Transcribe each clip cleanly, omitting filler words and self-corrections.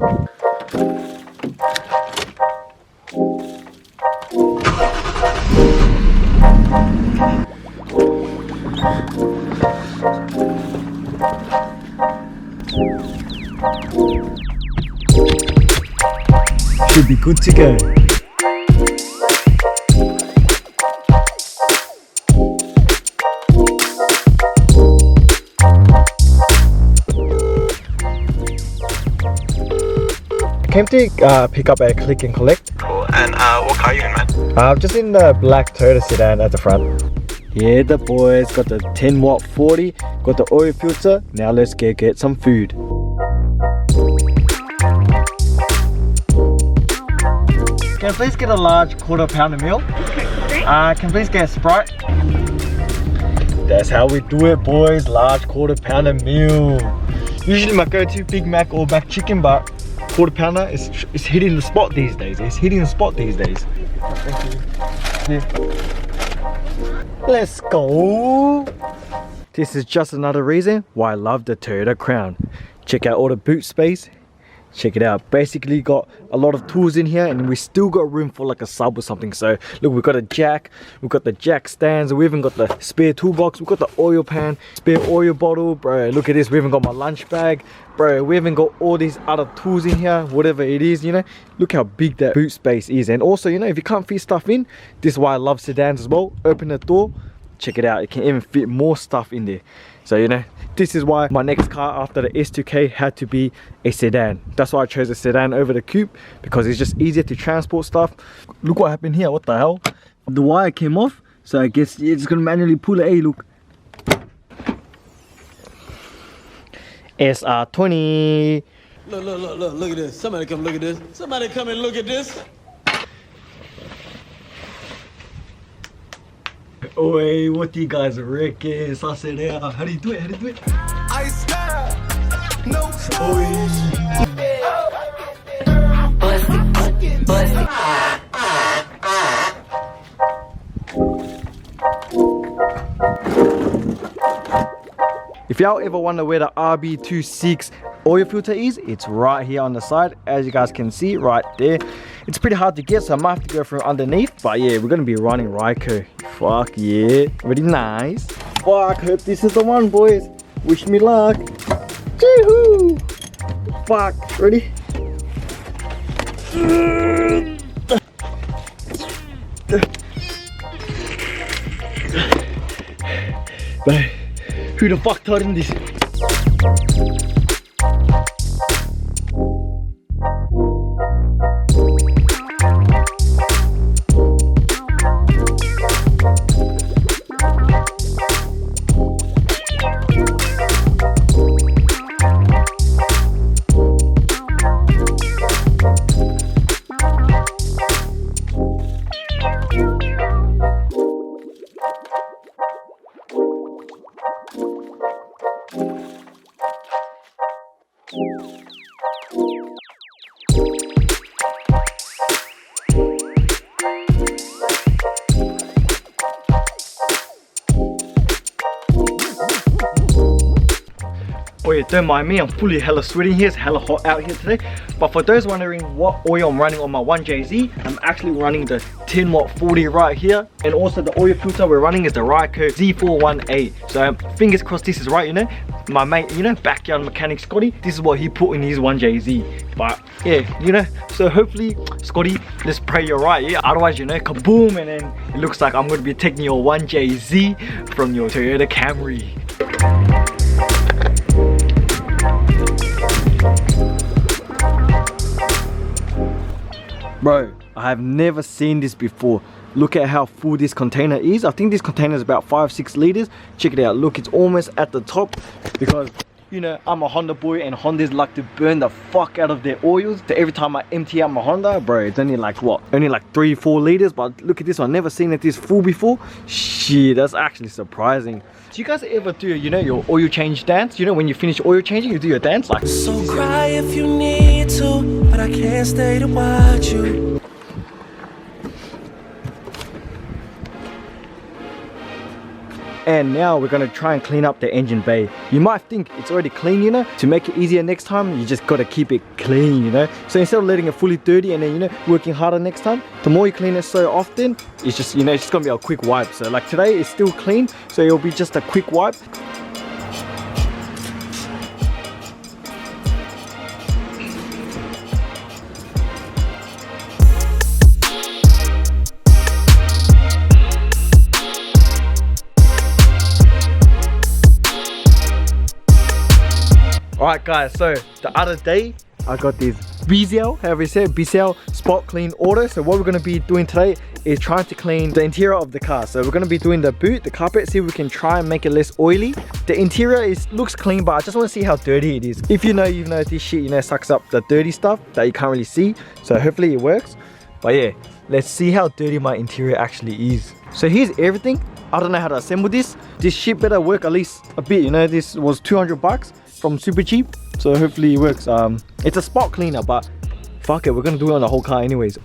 Should be good to go. Came to pick up a click and collect. Cool. And what car are you in, man? I'm just in the black Toyota sedan at the front. Yeah, the boys got the 10 watt 40, got the oil filter. Now let's get some food. Can I please get a large quarter-pounder meal? Okay. Can I please get a Sprite? That's how we do it, boys. Large quarter-pounder meal. Usually my go-to Big Mac or Mac chicken, but quarter-pounder is hitting the spot these days. It's hitting the spot these days. Thank you. Yeah. Let's go. This is just another reason why I love the Toyota Crown. Check out all the boot space. Check it out. Basically got a lot of tools in here, and we still got room for like a sub or something. So look, we've got a jack, we've got the jack stands, we even got the spare toolbox, we've got the oil pan, spare oil bottle. Bro, look at this, we even got my lunch bag. Bro, we even got all these other tools in here, whatever it is, you know. Look how big that boot space is. And also, you know, if you can't fit stuff in, this is why I love sedans as well. Open the door, check it out, it can even fit more stuff in there. So, you know, this is why my next car after the S2K had to be a sedan. That's why I chose a sedan over the coupe, because it's just easier to transport stuff. Look what happened here, what the hell? The wire came off, so I guess you're just gonna manually pull it. Hey, look. SR20. Look at this. Somebody come look at this. Somebody come and look at this. Oi, what do you guys reckon? So I said, yeah, how do you do it? How do you do it? I smell no If y'all ever wonder where the RB26 oil filter is, it's right here on the side, as you guys can see right there. It's pretty hard to get, so I might have to go from underneath, but yeah, we're gonna be running Ryko. Fuck yeah, very nice. Fuck, hope this is the one, boys. Wish me luck. Jeehoo. Fuck, ready? But who the fuck taught him this? Oh yeah, don't mind me, I'm fully hella sweating here, it's hella hot out here today. But for those wondering what oil I'm running on my 1JZ, I'm actually running the 10 watt 40 right here. And also the oil filter we're running is the Ryko Z41A. So fingers crossed this is right, you know. My mate, you know, backyard mechanic Scotty, this is what he put in his 1JZ. But yeah, you know, so hopefully Scotty, let's pray you're right, yeah. Otherwise, you know, kaboom, and then it looks like I'm gonna be taking your 1JZ from your Toyota Camry. Bro, I have never seen this before. Look at how full this container is. I think this container is about 5-6 liters. Check it out. Look, it's almost at the top, because you know I'm a Honda boy and Hondas like to burn the fuck out of their oils. So every time I empty out my Honda, bro, it's only like what? Only like 3-4 liters. But look at this one. Never seen it this full before. Shit, that's actually surprising. Do you guys ever do, you know, your oil change dance? You know, when you finish oil changing, you do your dance like. So cry if you need to, but I can't stay to watch you. And now we're gonna try and clean up the engine bay. You might think it's already clean, you know. To make it easier next time, you just gotta keep it clean, you know. So instead of letting it fully dirty and then, you know, working harder next time, the more you clean it so often, it's just, you know, it's just gonna be a quick wipe. So like today, it's still clean, so it'll be just a quick wipe. Alright guys, so the other day I got this Kagevell, however you say it, Kagevell spot clean order. So what we're going to be doing today is trying to clean the interior of the car. So we're going to be doing the boot, the carpet, see if we can try and make it less oily. The interior looks clean, but I just want to see how dirty it is. If you know this shit, you know, sucks up the dirty stuff that you can't really see. So hopefully it works. But yeah, let's see how dirty my interior actually is. So here's everything. I don't know how to assemble this. This shit better work at least a bit, you know. This was 200 bucks from super cheap, so hopefully it works. It's a spot cleaner, but fuck it, we're gonna do it on the whole car anyways.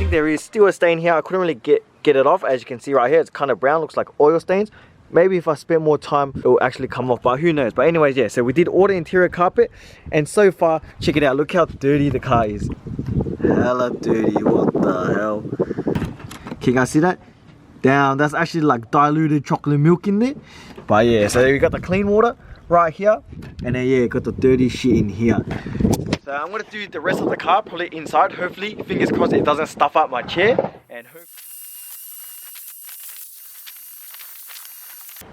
There is still a stain here. I couldn't really get it off. As you can see right here, it's kind of brown, looks like oil stains. Maybe if I spend more time, it will actually come off, but who knows. But anyways, yeah, so we did order interior carpet, and so far, check it out, look how dirty the car is. Hella dirty, what the hell. Can you guys see that? Damn, that's actually like diluted chocolate milk in there. But yeah, so we got the clean water right here, and then yeah, got the dirty shit in here. So I'm gonna do the rest of the car probably inside. Hopefully, fingers crossed, it doesn't stuff up my chair. And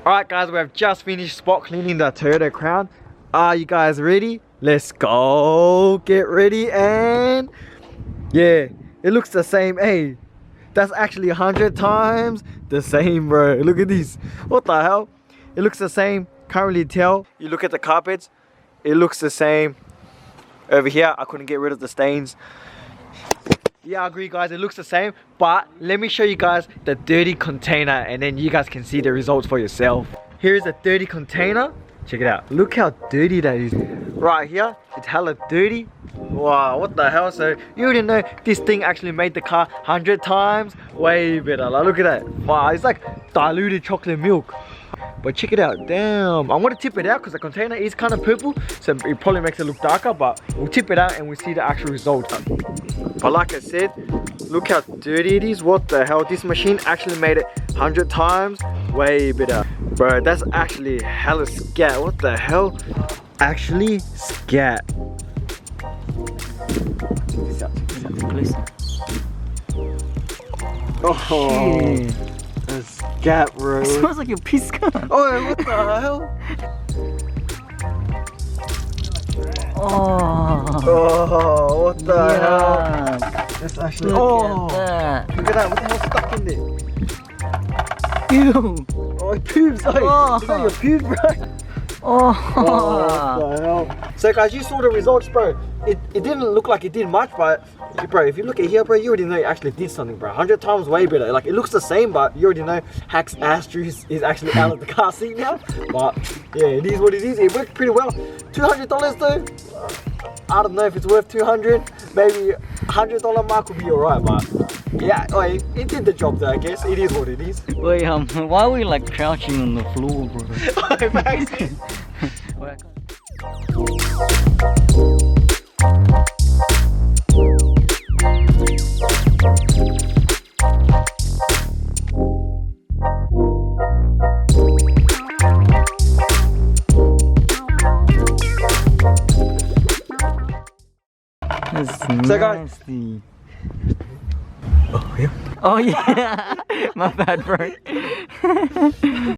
alright guys, we have just finished spot cleaning the Toyota Crown. Are you guys ready? Let's go. Get ready, and yeah, it looks the same. Hey, that's actually 100 times the same, bro. Look at this. What the hell? It looks the same. Can't really tell. You look at the carpets, it looks the same. Over here, I couldn't get rid of the stains. Yeah, I agree guys, it looks the same, but let me show you guys the dirty container, and then you guys can see the results for yourself. Here is a dirty container. Check it out. Look how dirty that is. Right here, it's hella dirty. Wow, what the hell? So you already know this thing actually made the car 100 times way better. Like, look at that. Wow, it's like diluted chocolate milk. But check it out, damn. I'm gonna tip it out because the container is kind of purple, so it probably makes it look darker, but we'll tip it out and we'll see the actual result. But like I said, look how dirty it is. What the hell? This machine actually made it 100 times way better. Bro, that's actually hella scat. What the hell? Actually scat. Check this out, please. Oh, shit. That's scat, bro. It smells like your piece gun. Oh, what the hell? Oh, what the hell? That's actually. Look at that. Look at that. What the hell stuck in there? Ew. Oh, it poops. Oh, look at your pube, bro. Oh. What the hell? So guys, you saw the results, bro. It didn't look like it did much, but bro, if you look at here, bro, you already know it actually did something, bro. 100 times way better. Like, it looks the same, but you already know Hack's ass juice is actually out of the car seat now. But yeah, it is what it is. It worked pretty well. $200 though. I don't know if it's worth 200. Maybe $100 mark would be alright, but Yeah, oh, it did the job though, I guess. It is what it is. Wait, why are we like crouching on the floor, bro? That's So, guys- nasty. Oh, yeah. Oh yeah, my bad, bro.